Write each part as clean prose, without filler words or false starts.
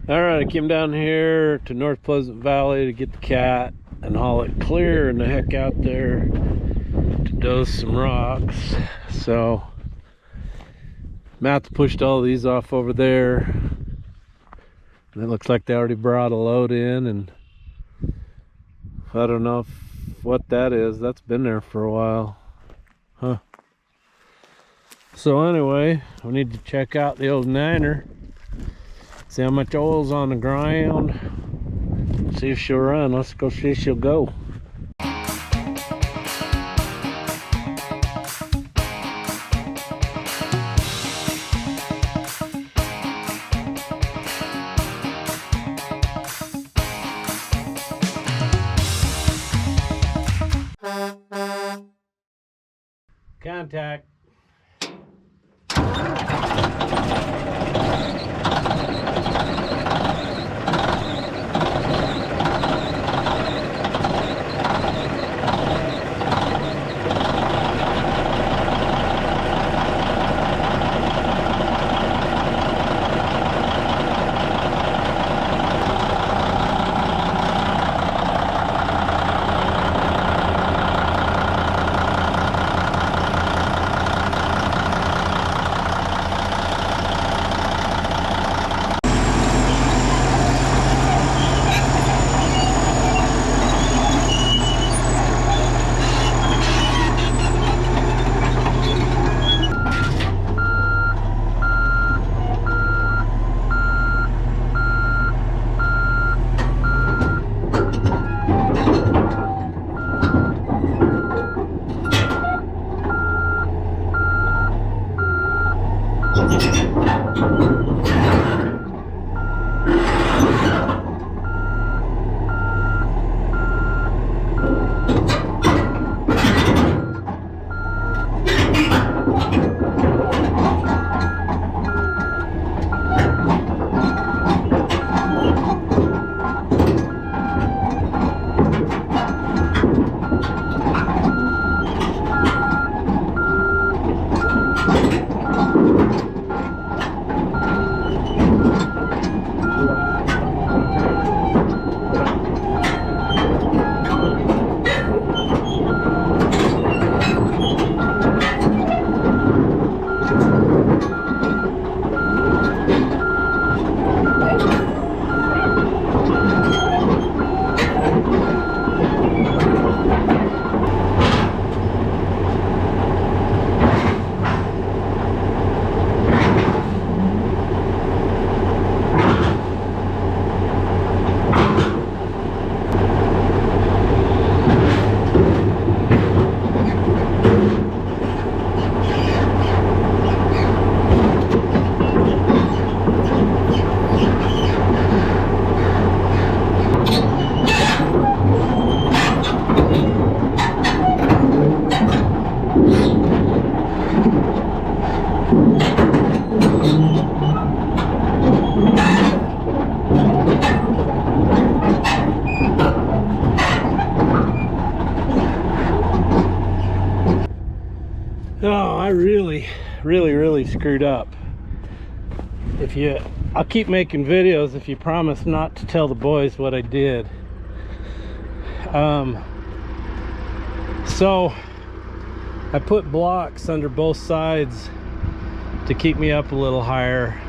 All right, I came down here to North Pleasant Valley to get the cat and haul it clear and the heck out there to dose some rocks. So Matt pushed all these off over there. And it looks like they already brought a load in, and I don't know what that is. That's been there for a while. Huh. So anyway, we need to check out the old niner. See how much oil's on the ground. See if she'll run. Let's go see if she'll go. Contact. Oh, I really screwed up. I'll keep making videos if you promise not to tell the boys what I did. So I put blocks under both sides to keep me up a little higher,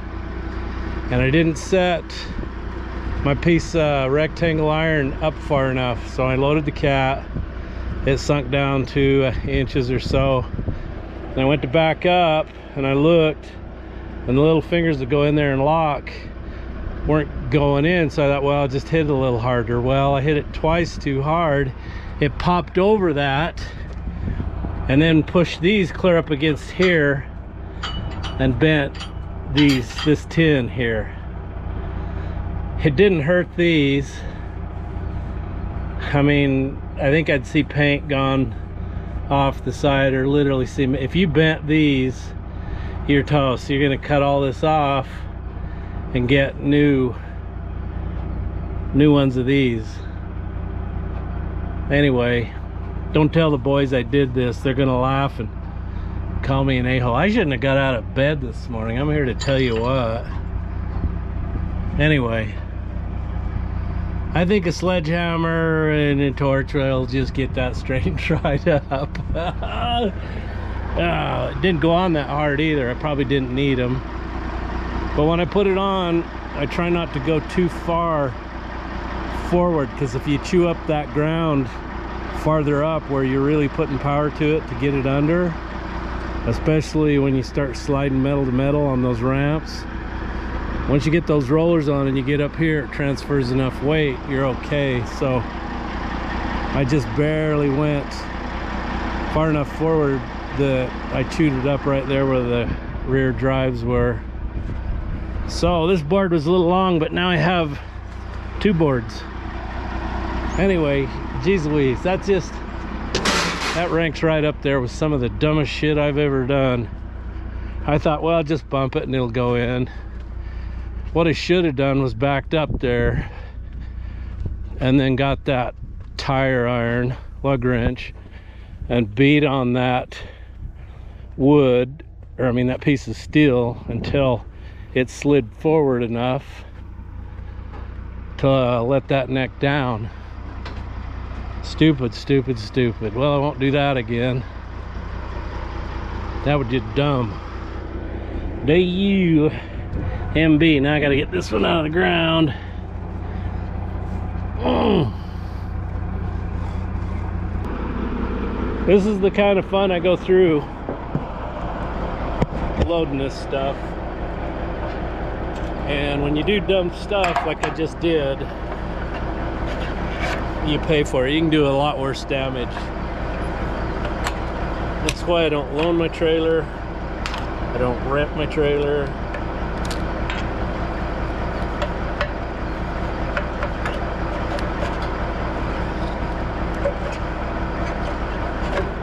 and I didn't set my piece of rectangle iron up far enough. So I loaded the cat, it sunk down 2 inches or so. And I went to back up and I looked, and the little fingers that go in there and lock weren't going in. So I thought, well, I'll just hit it a little harder. Well, I hit it twice too hard. It popped over that and then pushed these clear up against here and bent this tin here. It didn't hurt these. I mean, I think I'd see paint gone off the side, or literally see, if you bent these, you're toast. You're gonna cut all this off and get new ones of these. Anyway, don't tell the boys I did this. They're gonna laugh and call me an a-hole. I shouldn't have got out of bed this morning. I'm here to tell you what. Anyway, I think a sledgehammer and a torch will just get that straightened right up. It didn't go on that hard either. I probably didn't need them. But when I put it on, I try not to go too far forward, because if you chew up that ground farther up where you're really putting power to it to get it under, especially when you start sliding metal to metal on those ramps, once you get those rollers on and you get up here, it transfers enough weight, you're okay. So I just barely went far enough forward that I chewed it up right there where the rear drives were. So this board was a little long, but now I have two boards. Anyway, geez Louise, that ranks right up there with some of the dumbest shit I've ever done. I thought, well, I'll just bump it and it'll go in. What I should have done was backed up there and then got that tire iron lug wrench and beat on that wood, or I mean that piece of steel, until it slid forward enough to let that neck down. Stupid, stupid, stupid. Well, I won't do that again. That was just dumb. MB. Now I gotta get this one out of the ground. This is the kind of fun I go through loading this stuff. And when you do dumb stuff like I just did, you pay for it. You can do a lot worse damage. That's why I don't loan my trailer. I don't rent my trailer.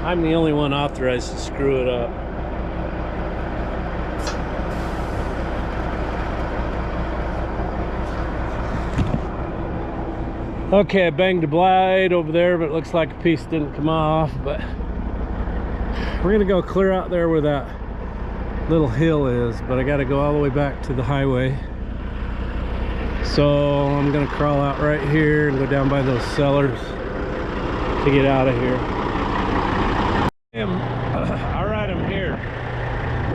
I'm the only one authorized to screw it up. Okay, I banged a blade over there, but it looks like a piece didn't come off. But we're gonna go clear out there where that little hill is, but I gotta go all the way back to the highway. So I'm gonna crawl out right here and go down by those cellars to get out of here. All right, I'm here.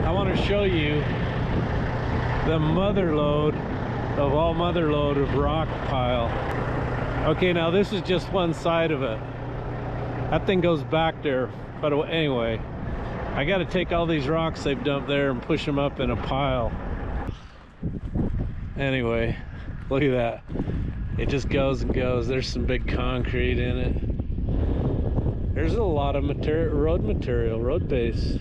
I want to show you the mother load of all mother load of rock pile. Okay, now this is just one side of it. That thing goes back there. But anyway, I got to take all these rocks they've dumped there and push them up in a pile. Anyway, look at that. It just goes and goes. There's some big concrete in it. There's a lot of material, road base,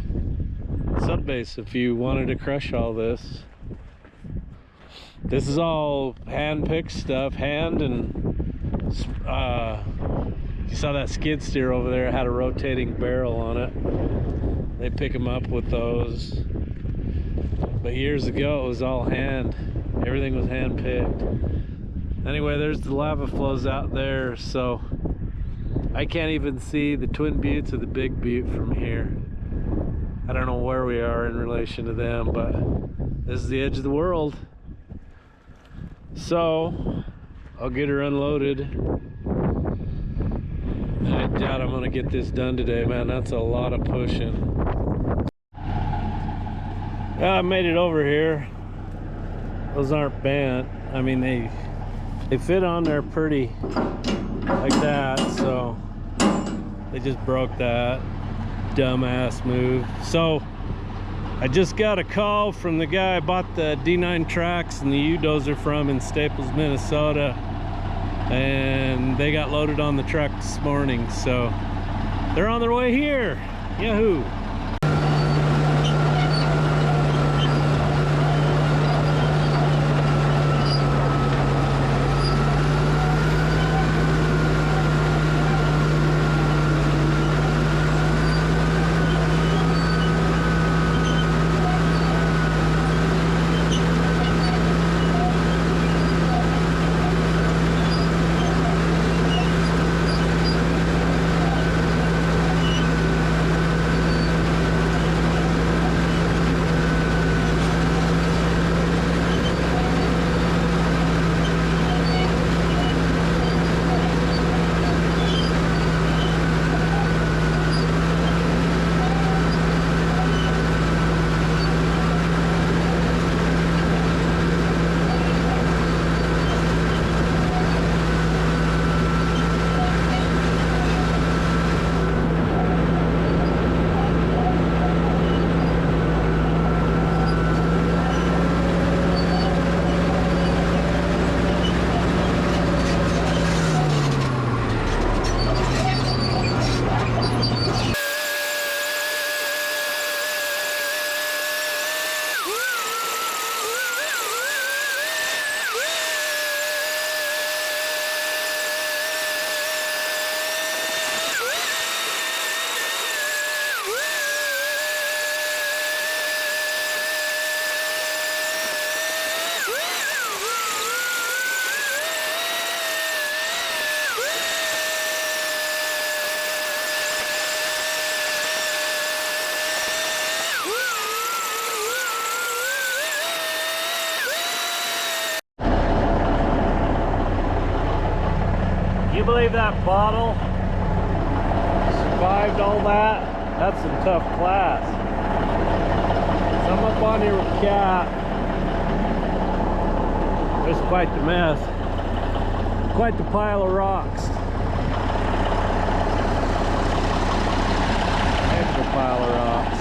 sub base if you wanted to crush all this. This is all hand-picked stuff, hand, and you saw that skid steer over there, it had a rotating barrel on it. They pick them up with those. But years ago it was all hand. Everything was hand-picked. Anyway, there's the lava flows out there, so I can't even see the Twin Buttes or the Big Butte from here. I don't know where we are in relation to them, but this is the edge of the world. So I'll get her unloaded. I doubt I'm gonna get this done today, man. That's a lot of pushing. Yeah, I made it over here. Those aren't bent. I mean, they fit on there pretty like that, so they just broke that. Dumbass move. So I just got a call from the guy I bought the D9 tracks and the U-dozer from in Staples, Minnesota, and they got loaded on the truck this morning, so they're on their way here. Yahoo! You believe that bottle survived all that? That's some tough class. Some up on here with cat. There's quite the mess. Quite the pile of rocks. Heck of a pile of rocks.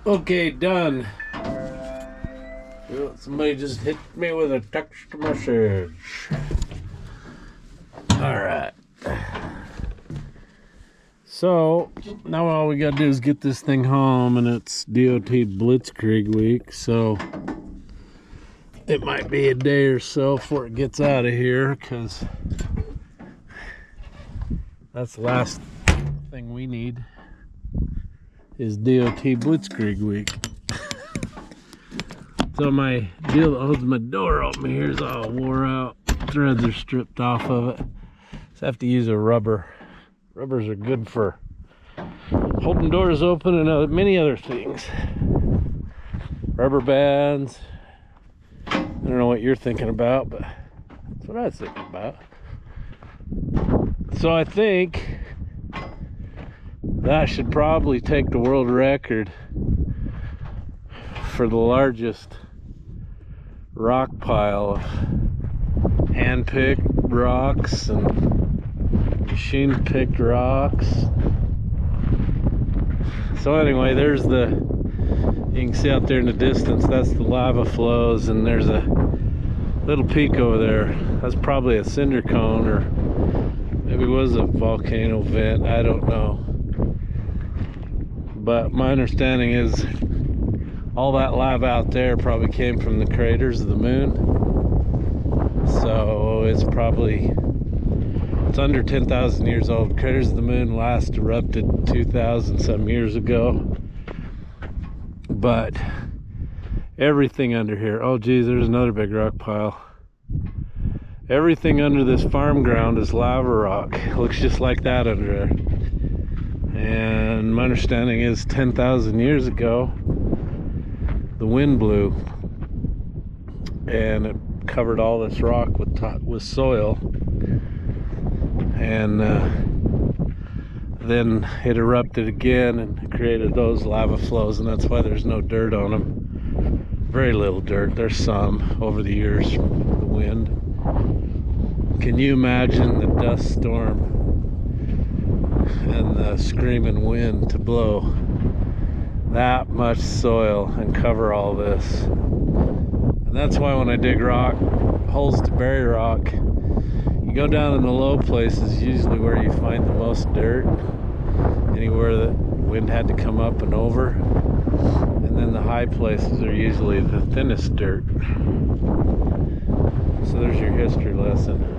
Okay, done. Well, somebody just hit me with a text message. Alright. So, now all we gotta do is get this thing home, and it's DOT Blitzkrieg week, so it might be a day or so before it gets out of here, because that's the last thing we need is DOT Blitzkrieg week. So my deal that holds my door open here is all wore out. Threads are stripped off of it. So I have to use a rubber. Rubbers are good for holding doors open and many other things. Rubber bands. I don't know what you're thinking about, but that's what I was thinking about. So I think that should probably take the world record for the largest rock pile of hand-picked rocks and machine-picked rocks. So anyway, there's you can see out there in the distance, that's the lava flows, and there's a little peak over there. That's probably a cinder cone, or maybe it was a volcano vent, I don't know. But my understanding is all that lava out there probably came from the craters of the moon. So it's under 10,000 years old. Craters of the moon last erupted 2,000 some years ago. But everything under here, oh geez, there's another big rock pile. Everything under this farm ground is lava rock. It looks just like that under there. And my understanding is 10,000 years ago, the wind blew and it covered all this rock with soil, and then it erupted again and created those lava flows, and that's why there's no dirt on them. Very little dirt. There's some over the years from the wind. Can you imagine the dust storm and the screaming wind to blow that much soil and cover all this? And that's why when I dig rock holes to bury rock, you go down in the low places, usually where you find the most dirt, anywhere that wind had to come up and over, and then the high places are usually the thinnest dirt. So there's your history lesson.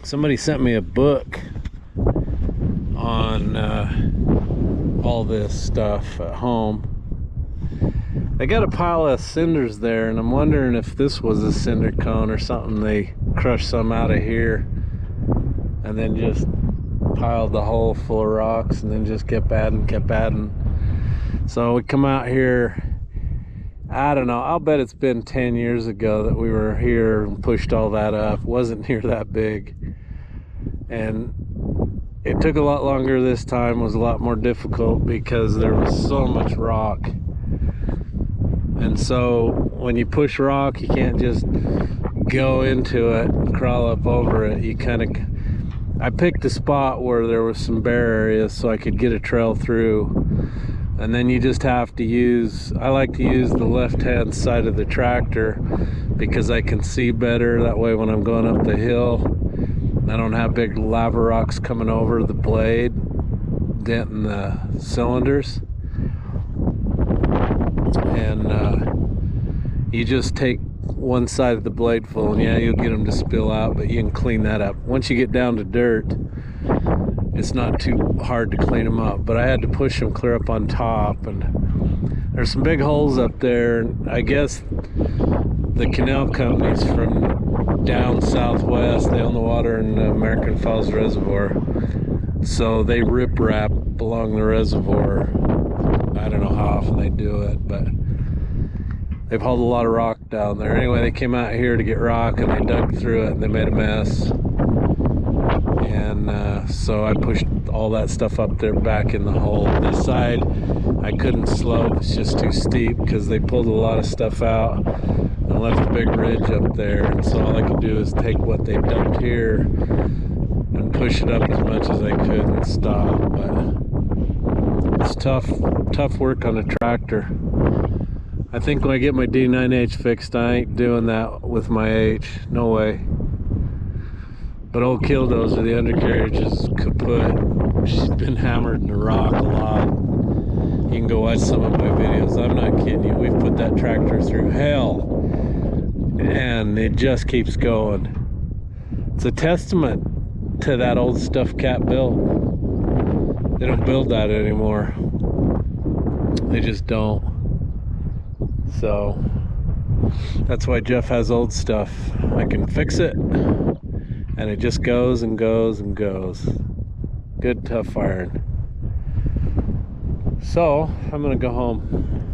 Somebody sent me a book on all this stuff at home. They got a pile of cinders there, and I'm wondering if this was a cinder cone or something. They crushed some out of here and then just piled the hole full of rocks and then just kept adding. So we come out here, I don't know, I'll bet it's been 10 years ago that we were here and pushed all that up. It wasn't near that big. And it took a lot longer this time, was a lot more difficult because there was so much rock. And so when you push rock, you can't just go into it and crawl up over it. You kind of, I picked a spot where there was some bare areas so I could get a trail through. And then you just have to use, I like to use the left-hand side of the tractor because I can see better. That way when I'm going up the hill, I don't have big lava rocks coming over the blade, denting the cylinders. And you just take one side of the blade full, and yeah, you'll get them to spill out, but you can clean that up. Once you get down to dirt, it's not too hard to clean them up, but I had to push them clear up on top, and there's some big holes up there. And I guess the canal companies from down southwest, they own the water in the American Falls Reservoir, so they rip-rap along the reservoir. I don't know how often they do it, but they've hauled a lot of rock down there. Anyway, they came out here to get rock, and they dug through it, and they made a mess. And so I pushed all that stuff up there back in the hole. This side, I couldn't slope. It's just too steep because they pulled a lot of stuff out and left a big ridge up there. And so all I could do is take what they dumped here and push it up as much as I could and stop, but it's tough work on a tractor. I think when I get my D9H fixed, I ain't doing that with my H. No way. But old Killdozer, the undercarriage is kaput. She's been hammered in the rock a lot. You can go watch some of my videos. I'm not kidding you. We've put that tractor through hell, and it just keeps going. It's a testament to that old stuff Cat built. They don't build that anymore. They just don't. So that's why Jeff has old stuff. I can fix it, and it just goes and goes and goes. Good tough iron. So I'm gonna go home.